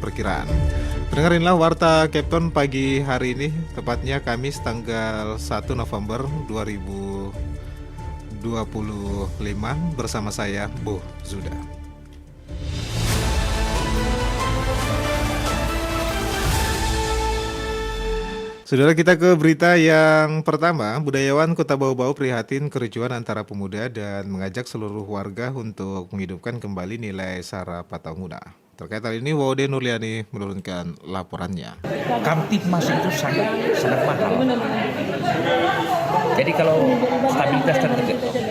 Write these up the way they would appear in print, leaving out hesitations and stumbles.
perkiraan. Dengerinlah Warta Kepton pagi hari ini, tepatnya Kamis tanggal 1 November 2025 bersama saya, Bu Zuda. Saudara, kita ke berita yang pertama. Budayawan Kota Bau-Bau prihatin kericuan antara pemuda dan mengajak seluruh warga untuk menghidupkan kembali nilai Sara Patanguna. Terkait hal ini, Waude Nurliani menurunkan laporannya. Kamtipmas itu sangat mahal. Jadi kalau stabilitas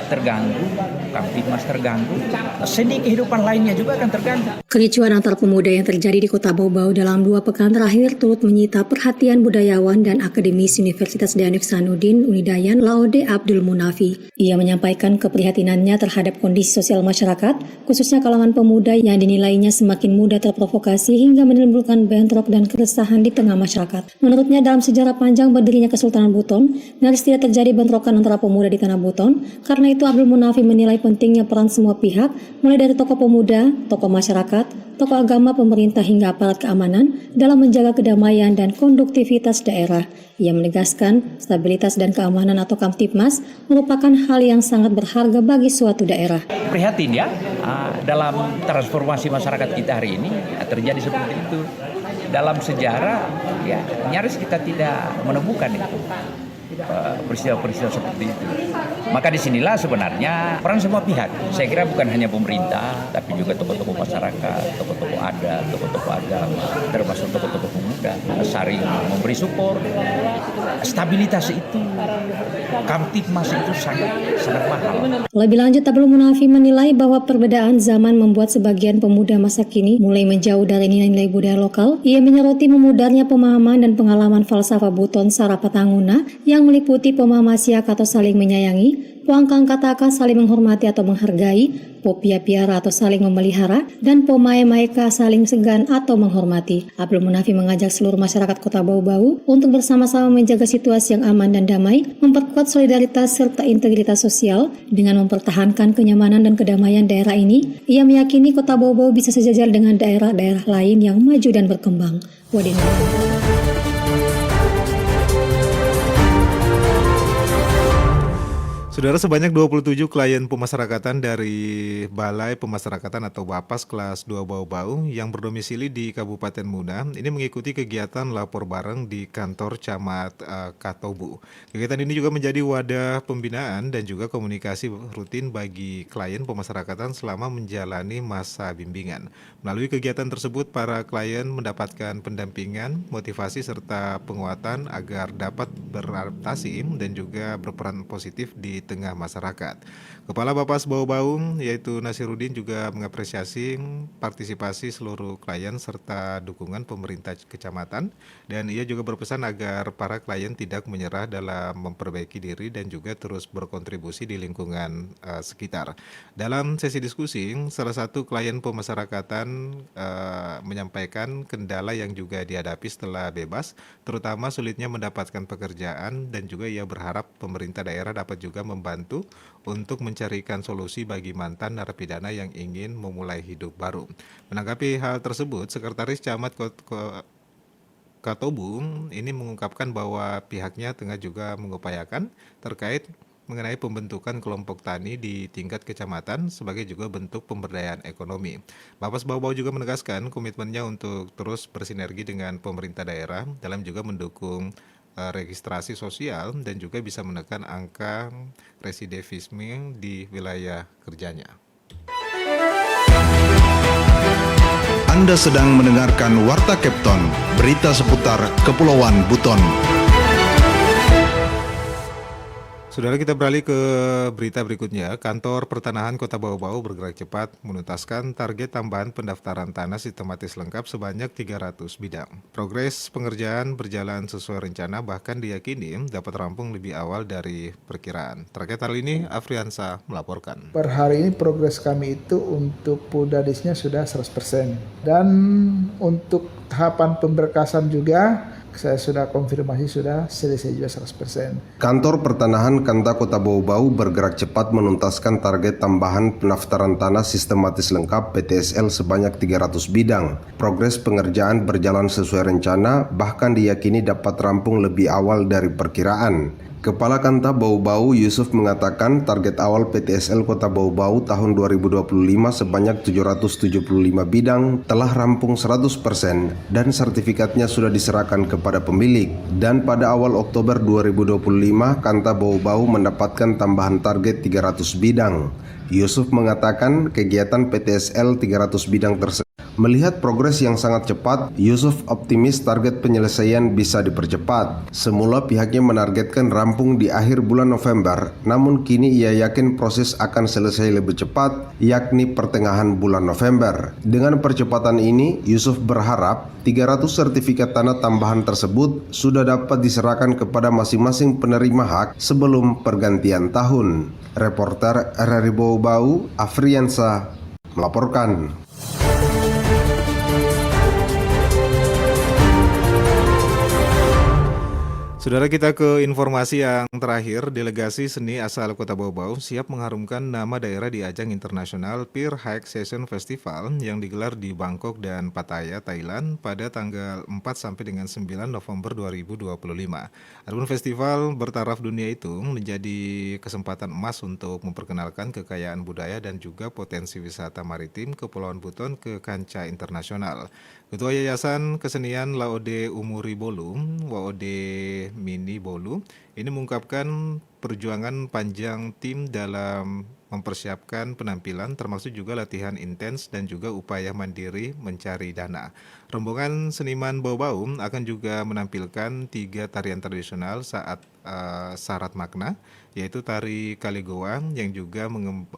terganggu, Kamtipmas terganggu, seni kehidupan lainnya juga akan terganggu. Kericuan antar pemuda yang terjadi di Kota Bau-Bau dalam 2 pekan terakhir turut menyita perhatian budayawan dan akademis Universitas Dayak Sanudin Unidayan Laude Abdul Munafi. Ia menyampaikan keprihatinannya terhadap kondisi sosial masyarakat, khususnya kalangan pemuda yang dinilainya semakin mudah terprovokasi hingga menimbulkan bentrok dan keresahan di tengah masyarakat. Menurutnya, dalam sejarah panjang berdirinya Kesultanan Buton, nyaris tidak terjadi bentrokan antara pemuda di Tanah Buton. Karena itu, Abdul Munafi menilai pentingnya peran semua pihak, mulai dari tokoh pemuda, tokoh masyarakat, tokoh agama, pemerintah hingga aparat keamanan dalam menjaga kedamaian dan konduktivitas daerah. Ia menegaskan stabilitas dan keamanan atau Kamtipmas merupakan hal yang sangat berharga bagi suatu daerah. Prihatin ya, dalam transformasi masyarakat kita hari ini terjadi seperti itu. Dalam sejarah ya nyaris kita tidak menemukan itu. Peristiwa-peristiwa seperti itu. Maka disinilah sebenarnya peran semua pihak. Saya kira bukan hanya pemerintah, tapi juga tokoh-tokoh masyarakat, tokoh-tokoh adat, tokoh-tokoh agama, termasuk tokoh-tokoh pemuda, saling memberi support. Stabilitas itu, Kamtipmas itu sangat mahal. Lebih lanjut, Abdul Munafi menilai bahwa perbedaan zaman membuat sebagian pemuda masa kini mulai menjauh dari nilai-nilai budaya lokal. Ia menyoroti memudarnya pemahaman dan pengalaman falsafah Buton Sara Patanguna yang meliputi pemahaman siak atau saling menyayangi, puangkang kataka saling menghormati atau menghargai, popia piara atau saling memelihara, dan pomae maeka saling segan atau menghormati. Abdul Munafi mengajak seluruh masyarakat Kota Bau-Bau untuk bersama-sama menjaga situasi yang aman dan damai, memperkuat solidaritas serta integritas sosial dengan mempertahankan kenyamanan dan kedamaian daerah ini. Ia meyakini Kota Bau-Bau bisa sejajar dengan daerah-daerah lain yang maju dan berkembang. Wadin. Saudara, sebanyak 27 klien pemasyarakatan dari Balai Pemasyarakatan atau Bapas kelas 2 Bau-Bau yang berdomisili di Kabupaten Muna ini mengikuti kegiatan lapor bareng di kantor Camat Katobu. Kegiatan ini juga menjadi wadah pembinaan dan juga komunikasi rutin bagi klien pemasyarakatan selama menjalani masa bimbingan. Melalui kegiatan tersebut, para klien mendapatkan pendampingan, motivasi serta penguatan agar dapat beradaptasi dan juga berperan positif di tengah masyarakat. Kepala Bapas Bau-Bau yaitu Nasiruddin juga mengapresiasi partisipasi seluruh klien serta dukungan pemerintah kecamatan, dan ia juga berpesan agar para klien tidak menyerah dalam memperbaiki diri dan juga terus berkontribusi di lingkungan sekitar. Dalam sesi diskusi, salah satu klien pemasyarakatan menyampaikan kendala yang juga dihadapi setelah bebas, terutama sulitnya mendapatkan pekerjaan, dan juga ia berharap pemerintah daerah dapat juga membantu untuk mencarikan solusi bagi mantan narapidana yang ingin memulai hidup baru. Menanggapi hal tersebut, Sekretaris Camat Katobu ini mengungkapkan bahwa pihaknya tengah juga mengupayakan terkait mengenai pembentukan kelompok tani di tingkat kecamatan sebagai juga bentuk pemberdayaan ekonomi. Bapas Bau-Bau juga menegaskan komitmennya untuk terus bersinergi dengan pemerintah daerah dalam juga mendukung registrasi sosial dan juga bisa menekan angka residivisme di wilayah kerjanya. Anda sedang mendengarkan Warta Kepton, berita seputar Kepulauan Buton. Saudara, kita beralih ke berita berikutnya. Kantor Pertanahan Kota Bau-Bau bergerak cepat menuntaskan target tambahan pendaftaran tanah sistematis lengkap sebanyak 300 bidang. Progres pengerjaan berjalan sesuai rencana, bahkan diyakini dapat rampung lebih awal dari perkiraan. Terkait hal ini, Afriansa melaporkan. Per hari ini progres kami itu untuk Pudadisnya sudah 100%. Dan untuk tahapan pemberkasan juga saya sudah konfirmasi sudah selesai juga 100%. Kantor Pertanahan Kanta Kota Bau-Bau bergerak cepat menuntaskan target tambahan pendaftaran tanah sistematis lengkap PTSL sebanyak 300 bidang. Progres pengerjaan berjalan sesuai rencana, bahkan diyakini dapat rampung lebih awal dari perkiraan. Kepala Kanta Bau-Bau Yusuf mengatakan target awal PTSL Kota Bau-Bau tahun 2025 sebanyak 775 bidang telah rampung 100% dan sertifikatnya sudah diserahkan kepada pemilik. Dan pada awal Oktober 2025 Kanta Bau-Bau mendapatkan tambahan target 300 bidang. Yusuf mengatakan kegiatan PTSL 300 bidang tersebut melihat progres yang sangat cepat, Yusuf optimis target penyelesaian bisa dipercepat. Semula pihaknya menargetkan rampung di akhir bulan November, namun kini ia yakin proses akan selesai lebih cepat, yakni pertengahan bulan November. Dengan percepatan ini, Yusuf berharap 300 sertifikat tanah tambahan tersebut sudah dapat diserahkan kepada masing-masing penerima hak sebelum pergantian tahun. Reporter RRI Bau-Bau, Afriansa, melaporkan. Saudara, kita ke informasi yang terakhir. Delegasi seni asal Kota Bau-Bau siap mengharumkan nama daerah di ajang internasional Peer Hike Session Festival yang digelar di Bangkok dan Pattaya, Thailand pada tanggal 4 sampai dengan 9 November 2025. Adapun festival bertaraf dunia itu menjadi kesempatan emas untuk memperkenalkan kekayaan budaya dan juga potensi wisata maritim Kepulauan Buton ke kancah internasional. Ketua Yayasan Kesenian Laode Umuri Bolu, Waode Mini Bolu, ini mengungkapkan perjuangan panjang tim dalam mempersiapkan penampilan termasuk juga latihan intens dan juga upaya mandiri mencari dana. Rombongan seniman Bau-Bau akan juga menampilkan 3 tarian tradisional saat syarat makna, yaitu tari Kaligoa yang juga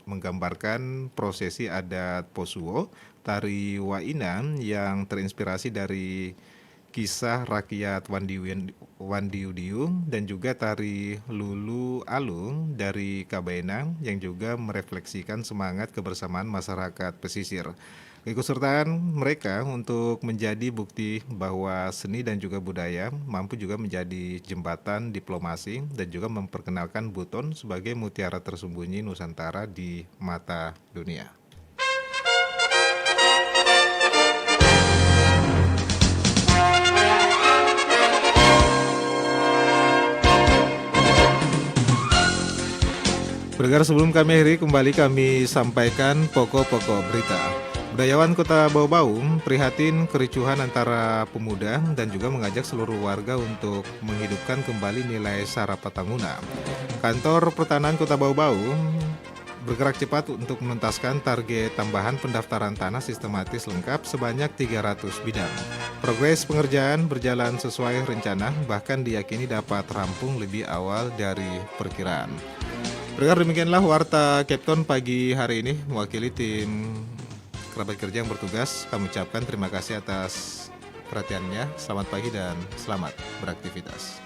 menggambarkan prosesi adat Posuo, tari Waina yang terinspirasi dari kisah rakyat Wandiudiu, dan juga tari Lulu Alung dari Kabaena yang juga merefleksikan semangat kebersamaan masyarakat pesisir. Keikutsertaan mereka untuk menjadi bukti bahwa seni dan juga budaya mampu juga menjadi jembatan diplomasi dan juga memperkenalkan Buton sebagai mutiara tersembunyi Nusantara di mata dunia. Pendengar, sebelum kami akhiri, kembali kami sampaikan pokok-pokok berita. Budayawan Kota Bau-Bau prihatin kericuhan antara pemuda dan juga mengajak seluruh warga untuk menghidupkan kembali nilai Sara Patanguna. Kantor Pertanahan Kota Bau-Bau bergerak cepat untuk menuntaskan target tambahan pendaftaran tanah sistematis lengkap sebanyak 300 bidang. Progres pengerjaan berjalan sesuai rencana, bahkan diyakini dapat rampung lebih awal dari perkiraan. Pendengar, demikianlah Warta Kepton pagi hari ini. Mewakili tim kerabat kerja yang bertugas, kami ucapkan terima kasih atas perhatiannya. Selamat pagi dan selamat beraktivitas.